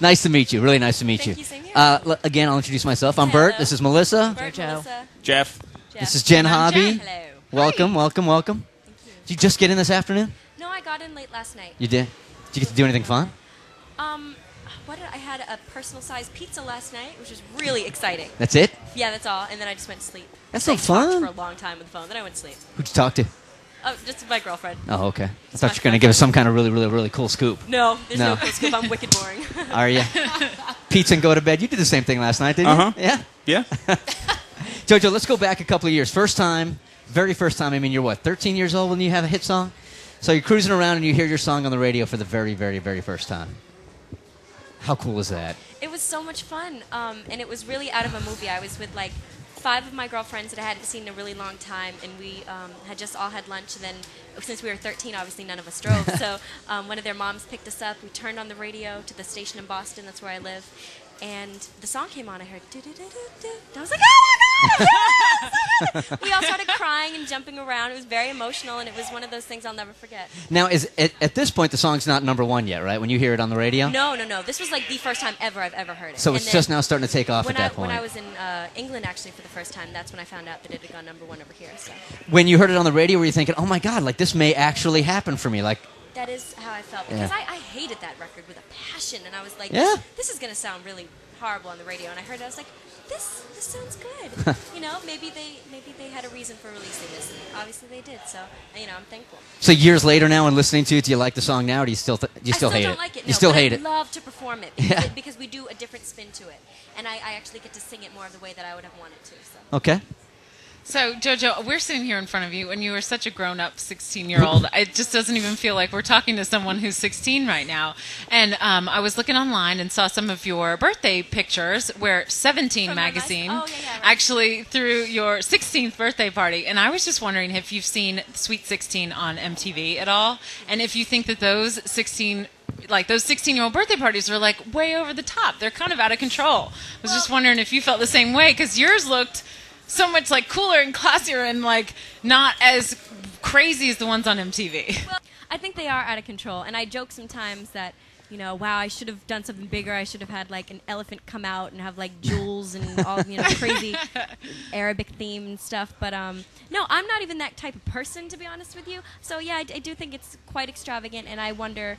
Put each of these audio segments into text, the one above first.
Nice to meet you. Really nice to meet you. Thank you, same here. Again, I'll introduce myself. I'm Hello. Bert. This is Melissa. Bert, JoJo. Melissa, Jeff. Jeff. This is Jen And I'm Hobby. Jen. Hello. Welcome, welcome, welcome. Thank you. Did you just get in this afternoon? No, I got in late last night. You did? Did you get to do anything fun? I had a personal-sized pizza last night, which was really exciting. That's it? Yeah, that's all. And then I just went to sleep. That's I no fun. talked for a long time on the phone. Then I went to sleep. Who'd you talk to? Oh, just my girlfriend. Oh, okay. I It's thought my you were going to friend. give us some kind of really, really, really cool scoop. No, there's No. no cool scoop. I'm wicked boring. Are you? Pizza and go to bed. You did the same thing last night, didn't Uh-huh. you? Yeah? Yeah. JoJo, let's go back a couple of years. First time, very first time, I mean, you're what, 13 years old when you have a hit song? So you're cruising around and you hear your song on the radio for the very, very, very first time. How cool is that? It was so much fun, and it was really out of a movie. I was with like 5 of my girlfriends that I hadn't seen in a really long time, and we had just all had lunch. And then, since we were 13, obviously none of us drove. So one of their moms picked us up. We turned on the radio to the station in Boston. That's where I live. And the song came on. I heard do-do-do-do-do. I was like, oh my God! We all started crying and jumping around. It was very emotional, and it was one of those things I'll never forget. Now, is at this point, the song's not number one yet, right? When you hear it on the radio? No. This was like the first time ever I've ever heard it. So And it's then just now starting to take off when at that point. When I was in England, actually, for the first time, that's when I found out that it had gone number one over here. So When you heard it on the radio, were you thinking, oh my God, like this may actually happen for me? Like, that is how I felt. Yeah. Because I hated that record with a passion, and I was like, Yeah. this is going to sound really horrible on the radio. And I heard it, I was like, this sounds good. You know, maybe they had a reason for releasing this. And obviously they did. So I'm thankful. so years later now and listening to it, do you like the song now or do you still, I still hate don't it? like it. You still but hate I'd it? love to perform it because, Yeah. because we do a different spin to it, and I actually get to sing it more of the way that I would have wanted to. So. Okay. So, JoJo, we're sitting here in front of you, and you are such a grown-up 16-year-old. It just doesn't even feel like we're talking to someone who's 16 right now. And I was looking online and saw some of your birthday pictures where 17 From my magazine Oh, yeah, right. actually threw your 16th birthday party. And I was just wondering if you've seen Sweet 16 on MTV at all, and if you think that those 16-year-old birthday parties are like way over the top. They're kind of out of control. I was just wondering if you felt the same way, because yours looked so much like cooler and classier and like not as crazy as the ones on MTV. Well, I think they are out of control, and I joke sometimes that, wow, I should have done something bigger. I should have had like an elephant come out and have like jewels and all, crazy Arabic theme and stuff. But no, I'm not even that type of person, to be honest with you. So yeah, I do think it's quite extravagant, and I wonder,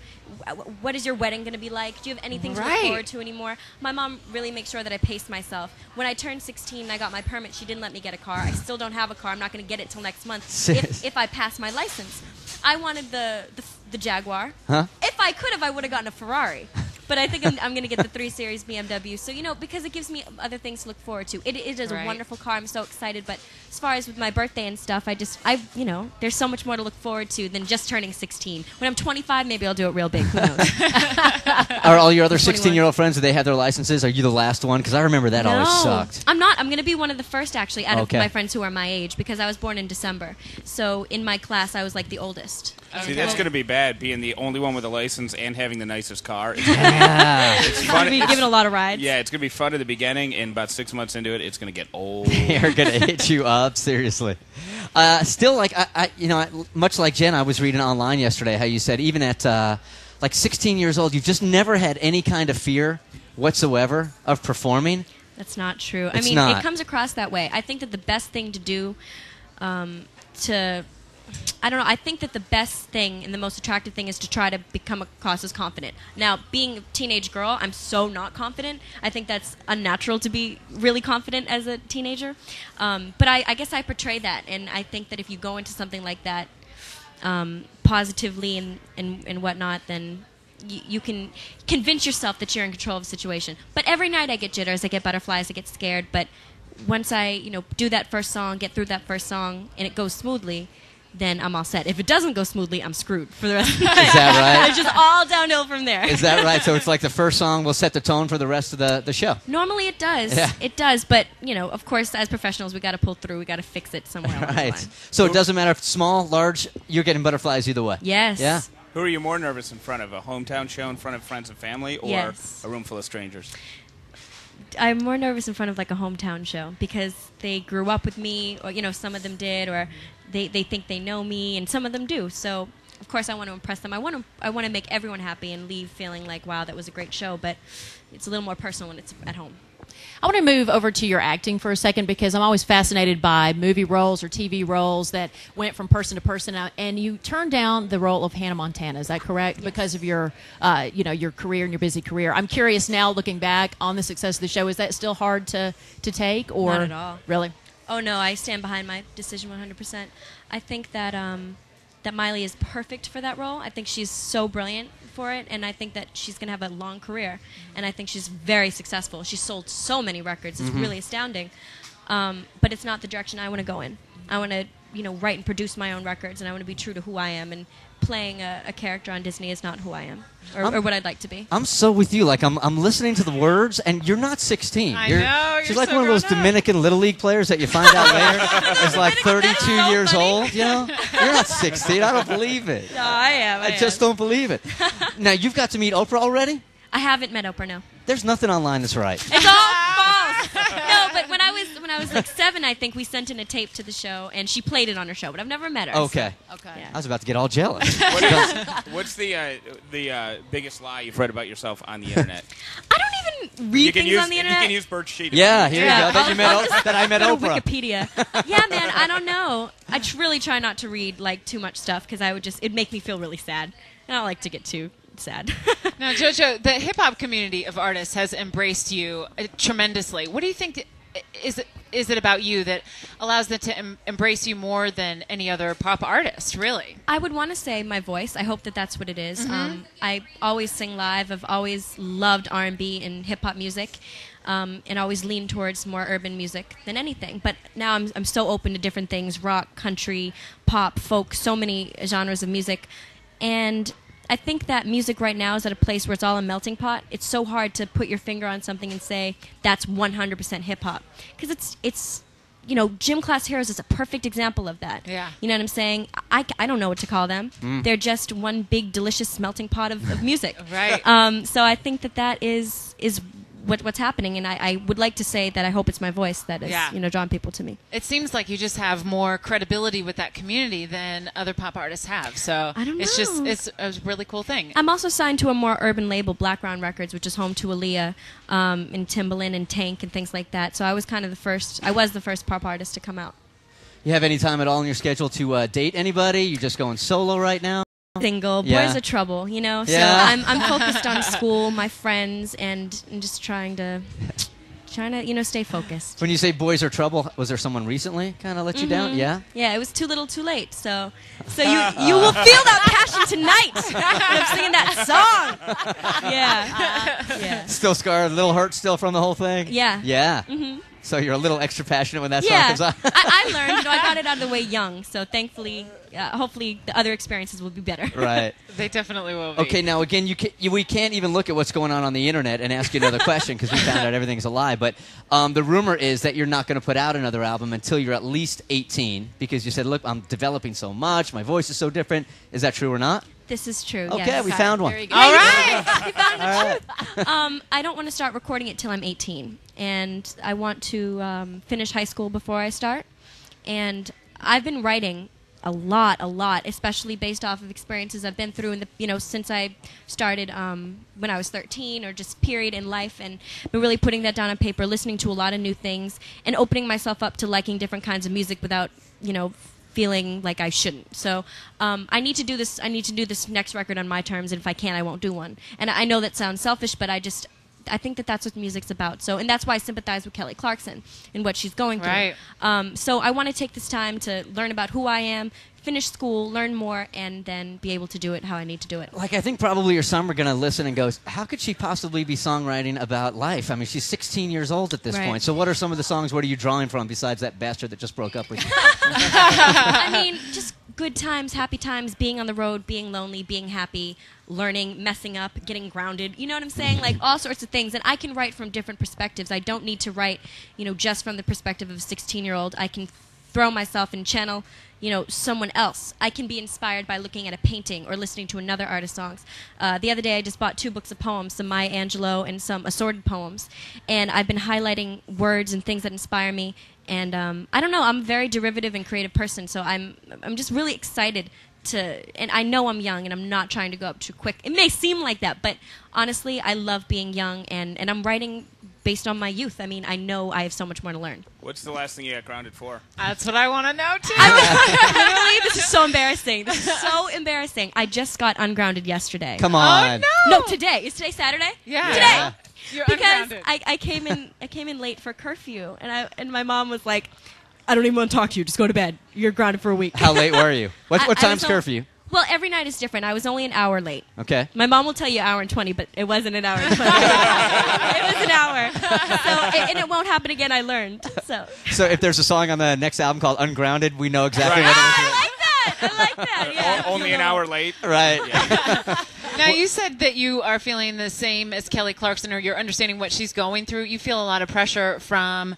what is your wedding going to be like? Do you have anything to look Right. forward to anymore? My mom really makes sure that I pace myself. When I turned 16 and I got my permit, she didn't let me get a car. I still don't have a car. I'm not going to get it till next month if I pass my license. I wanted the Jaguar. Huh? If I could have, I would have gotten a Ferrari. But I think I'm going to get the 3 Series BMW. So, because it gives me other things to look forward to. It is Right. a wonderful car. I'm so excited. But as far as with my birthday and stuff, there's so much more to look forward to than just turning 16. When I'm 25, maybe I'll do it real big. Who knows? Are all your other 21. 16-year-old friends, do they have their licenses? Are you the last one? Because I remember that always sucked. I'm not. I'm going to be one of the first, actually, out Okay. of my friends who are my age, because I was born in December. So in my class, I was like the oldest. See, that's going to be bad, being the only one with a license and having the nicest car. It's Yeah. fun. Be given a lot of rides. Yeah, it's going to be fun at the beginning, and about 6 months into it, it's going to get old. They're going to hit you up, seriously. Still, like, much like Jen, I was reading online yesterday how you said even at, 16 years old, you've just never had any kind of fear whatsoever of performing. That's not true. It's I mean, not. it comes across that way. I think that the best thing to do I think that the best thing and the most attractive thing is to try to become across as confident. Now, being a teenage girl, I'm so not confident. I think that's unnatural to be really confident as a teenager. But I guess I portray that, and I think that if you go into something like that positively and whatnot, then you can convince yourself that you're in control of the situation. But every night I get jitters, I get butterflies, I get scared. But once I do that first song, get through that first song, and it goes smoothly, then I'm all set. If it doesn't go smoothly, I'm screwed for the rest of the night. Is that right? It's just all downhill from there. Is that right? So it's like the first song will set the tone for the rest of the show. Normally it does. Yeah. It does. But, of course, as professionals, we got to pull through. We got to fix it somewhere along the Right. line. So it doesn't matter if it's small, large, you're getting butterflies either way. Yes. Yeah? Who are you more nervous in front of, a hometown show in front of friends and family, or Yes. a room full of strangers? I'm more nervous in front of like a hometown show because they grew up with me, or some of them did, or they think they know me, and some of them do. So of course I want to impress them. I want to make everyone happy and leave feeling like, wow, that was a great show. But it's a little more personal when it's at home. I want to move over to your acting for a second because I'm always fascinated by movie roles or TV roles that went from person to person. And you turned down the role of Hannah Montana. Is that correct? Yes. Because of your, your career and your busy career. I'm curious now, looking back on the success of the show, is that still hard to take? Or not at all. Really? Oh no, I stand behind my decision 100%. I think that that Miley is perfect for that role. I think she's so brilliant for it, and I think that she's going to have a long career. And I think she's very successful. She's sold so many records. It's really astounding. But it's not the direction I want to go in. I want to, write and produce my own records, and I want to be true to who I am. And playing a character on Disney is not who I am, or what I'd like to be. I'm so with you. Like, I'm listening to the words, and you're not 16. I know. She's you're like so one of those grown up. Dominican Little League players that you find out later is like 32 so years funny. old. You're not 16. I don't believe it. No, I am. I just don't believe it. Now, you've got to meet Oprah already? I haven't met Oprah, no. There's nothing online that's right. It's all false. No, but when I was like 7, I think we sent in a tape to the show, and she played it on her show. But I've never met her. Okay. Okay. Yeah. I was about to get all jealous. What's the biggest lie you've read about yourself on the internet? I don't even read things on the internet. You can use Bert's sheet. Yeah, here Yeah. you go. That I met Go to Oprah. Wikipedia. Yeah, man, I don't know. I really try not to read like too much stuff because it'd make me feel really sad. I don't like to get too sad. Now, JoJo, the hip hop community of artists has embraced you tremendously. What do you think is it about you that allows them to embrace you more than any other pop artist, really? I would want to say my voice. I hope that that's what it is. I always sing live. I've always loved R&B and hip-hop music, and always leaned towards more urban music than anything. But now I'm so open to different things, rock, country, pop, folk, so many genres of music. And I think that music right now is at a place where it's all a melting pot. It's so hard to put your finger on something and say that's 100% hip-hop. Because it's Gym Class Heroes is a perfect example of that. Yeah. You know what I'm saying? I don't know what to call them. They're just one big, delicious melting pot of music. Right. So I think that is what's happening, and I would like to say that I hope it's my voice that is drawing people to me. It seems like you just have more credibility with that community than other pop artists have. So I don't know. It's a really cool thing. I'm also signed to a more urban label, Blackground Records, which is home to Aaliyah and Timbaland and Tank and things like that. So I was kind of the first pop artist to come out. You have any time at all in your schedule to date anybody? You're just going solo right now? Single. Yeah. Boys are trouble, Yeah. So I'm focused on school, my friends, and just trying to stay focused. When you say boys are trouble, was there someone recently kind of let you down? Yeah? Yeah, it was too little, too late. So you will feel that passion tonight. I'm singing that song. Yeah. Still scarred, a little hurt still from the whole thing? Yeah. Yeah? Mm-hmm. So you're a little extra passionate when that song Yeah. comes on? I learned. I got it out of the way young. So thankfully, hopefully the other experiences will be better. Right. They definitely will be. Okay, now again, we can't even look at what's going on the internet and ask you another question because we found out everything's a lie. But the rumor is that you're not going to put out another album until you're at least 18 because you said, look, I'm developing so much. My voice is so different. Is that true or not? This is true. Okay, yes. we found one. Very good. All right. You found the truth. I don't want to start recording it till I'm 18, and I want to finish high school before I start. And I've been writing a lot, especially based off of experiences I've been through in the since I started when I was 13, or just period in life, and been really putting that down on paper, listening to a lot of new things, and opening myself up to liking different kinds of music without feeling like I shouldn't. So I need to do this. I need to do this next record on my terms, and if I can't, I won't do one. And I know that sounds selfish, but I think that that's what music's about. So, and that's why I sympathize with Kelly Clarkson and what she's going through. Right. So I want to take this time to learn about who I am, finish school, learn more, and then be able to do it how I need to do it. Like, I think probably your son are going to listen and goes, how could she possibly be songwriting about life? I mean, she's 16 years old at this Right. point. So what are some of the songs, what are you drawing from besides that bastard that just broke up with you? I mean, just good times, happy times, being on the road, being lonely, being happy, learning, messing up, getting grounded. You know what I'm saying? Like all sorts of things. And I can write from different perspectives. I don't need to write, just from the perspective of a 16-year-old. I can throw myself and channel, someone else. I can be inspired by looking at a painting or listening to another artist's songs. The other day I just bought 2 books of poems, some Maya Angelou and some assorted poems. And I've been highlighting words and things that inspire me. And I don't know, I'm a very derivative and creative person, so I'm just really excited and I know I'm young and I'm not trying to go up too quick. It may seem like that, but honestly, I love being young, and I'm writing based on my youth. I mean, I know I have so much more to learn. What's the last thing you got grounded for? That's what I want to know too. Literally, this is so embarrassing. This is so embarrassing. I just got ungrounded yesterday. Come on. Oh, no. No, today. Is today Saturday? Yeah. Today. Yeah. You're Because ungrounded. I came in late for curfew, and my mom was like, I don't even want to talk to you. Just go to bed. You're grounded for a week. How late were you? What I time's was curfew? Well, every night is different. I was only an hour late. Okay. My mom will tell you hour and 20, but it wasn't an hour and 20. It was an hour. And it won't happen again, I learned. So if there's a song on the next album called Ungrounded, we know exactly Right. what it is. I like that. I like that. Yeah. Only an hour late. Right. Now, you said that you are feeling the same as Kelly Clarkson, or you're understanding what she's going through. You feel a lot of pressure from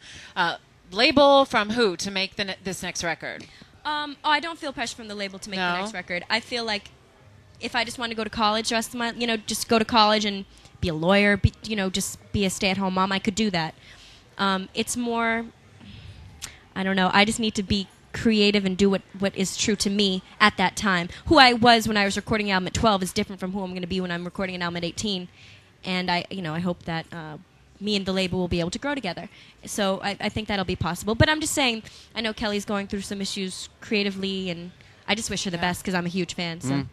label, from who, to make this next record? I don't feel pressure from the label to make No? the next record. I feel like if I just want to go to college the rest of my, just go to college and be a lawyer, just be a stay-at-home mom, I could do that. It's more, I don't know, I just need to be creative and do what is true to me at that time. Who I was when I was recording an album at 12 is different from who I'm going to be when I'm recording an album at 18. And I hope that me and the label will be able to grow together. So I think that'll be possible. But I'm just saying, I know Kelly's going through some issues creatively, and I just wish her the best because I'm a huge fan. So.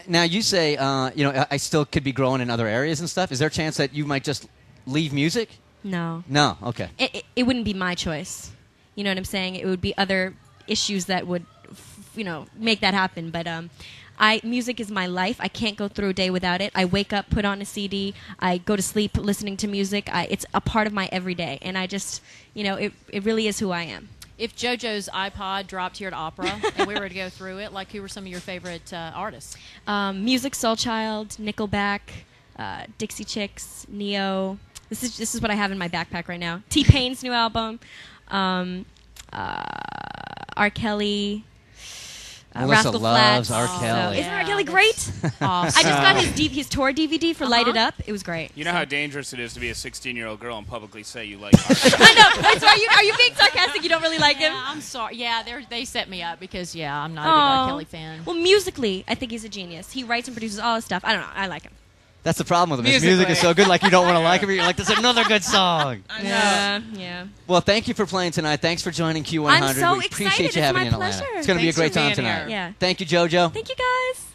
Now, you say, I still could be growing in other areas and stuff. Is there a chance that you might just leave music? No. No. Okay. It wouldn't be my choice. You know what I'm saying? It would be other issues that would, make that happen. But music is my life. I can't go through a day without it. I wake up, put on a CD. I go to sleep listening to music. It's a part of my everyday. And I just, it really is who I am. If JoJo's iPod dropped here at Opera and we were to go through it, like, who were some of your favorite artists? Music, Soulchild, Nickelback, Dixie Chicks, Neo. This is what I have in my backpack right now. T-Pain's new album. R. Kelly. Melissa Rascal loves Flatts. R. Kelly. Isn't R. Kelly great? Awesome. I just got his tour DVD for Light It Up. It was great. You know how dangerous it is to be a 16-year-old girl and publicly say you like art. I know. Wait, so are you being sarcastic? You don't really like him? Yeah, I'm sorry. Yeah, they set me up because, I'm not a big R. Kelly fan. Well, musically, I think he's a genius. He writes and produces all his stuff. I don't know. I like him. That's the problem with him. His music is so good, like, you don't want to like him. You're like, that's another good song. Yeah. Well, thank you for playing tonight. Thanks for joining Q100. I'm so we excited. appreciate you It's having my you in Atlanta. pleasure. It's going to be a Thanks great for time being tonight. here. Yeah. Thank you, JoJo. Thank you, guys.